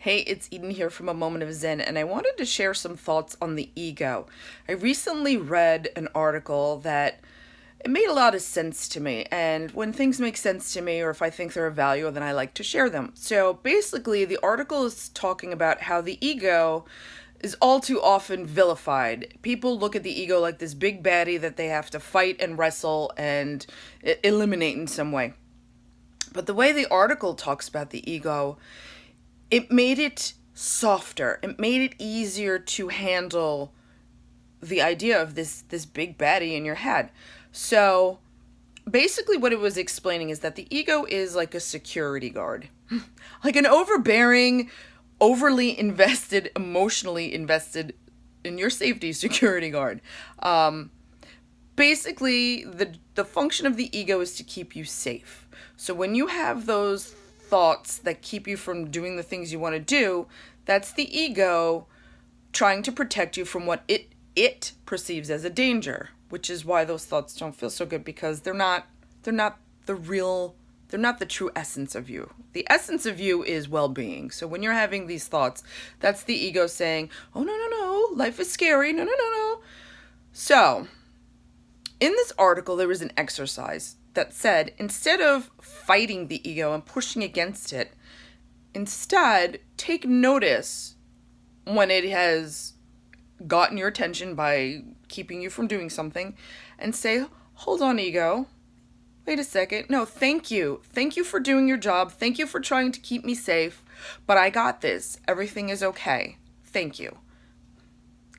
Hey, it's Eden here from A Moment of Zen, and I wanted to share some thoughts on the ego. I recently read an article that it made a lot of sense to me, and when things make sense to me, or if I think they're of value, then I like to share them. So basically, the article is talking about how the ego is all too often vilified. People look at the ego like this big baddie that they have to fight and wrestle and eliminate in some way. But the way the article talks about the ego, it made it softer. It made it easier to handle the idea of this big baddie in your head. So basically what it was explaining is that the ego is like a security guard. Like an overbearing, overly invested, emotionally invested in your safety security guard. Basically the function of the ego is to keep you safe. So when you have those thoughts that keep you from doing the things you want to do, that's the ego trying to protect you from what it perceives as a danger, which is why those thoughts don't feel so good, because they're not the real, they're not the true essence of you. The essence of you is well-being. So when you're having these thoughts, that's the ego saying, "Oh no, life is scary. No." So in this article there was an exercise that said, instead of fighting the ego and pushing against it, instead take notice when it has gotten your attention by keeping you from doing something, and say, "Hold on, ego. Wait a second. No, thank you. Thank you for doing your job. Thank you for trying to keep me safe. But I got this. Everything is okay. Thank you."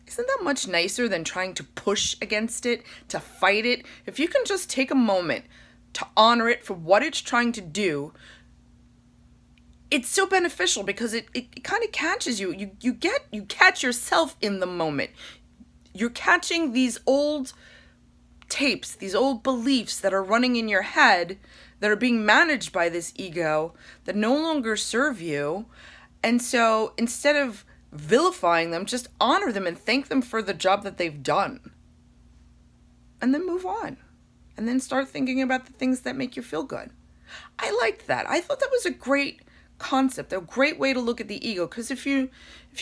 Isn't that much nicer than trying to push against it, to fight it? If you can just take a moment to honor it for what it's trying to do, it's so beneficial, because it kind of catches you. You catch yourself in the moment. You're catching these old tapes, these old beliefs that are running in your head, that are being managed by this ego, that no longer serve you. And so instead of vilifying them, just honor them and thank them for the job that they've done. And then move on. And then start thinking about the things that make you feel good. I liked that. I thought that was a great concept, a great way to look at the ego, because if you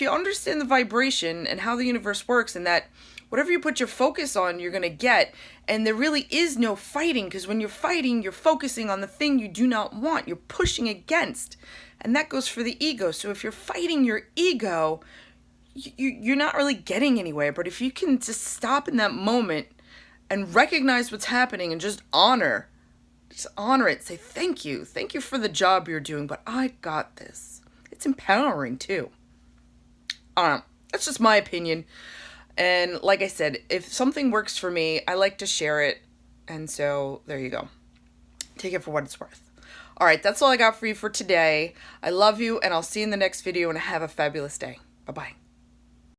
understand the vibration and how the universe works, and that whatever you put your focus on, you're going to get, and there really is no fighting, because when you're fighting, you're focusing on the thing you do not want. You're pushing against, and that goes for the ego. So if you're fighting your ego, you're not really getting anywhere. But if you can just stop in that moment and recognize what's happening and just honor it. Say, thank you for the job you're doing, but I got this. It's empowering too. That's just my opinion. And like I said, if something works for me, I like to share it. And so there you go. Take it for what it's worth. All right, that's all I got for you for today. I love you, and I'll see you in the next video, and have a fabulous day. Bye-bye.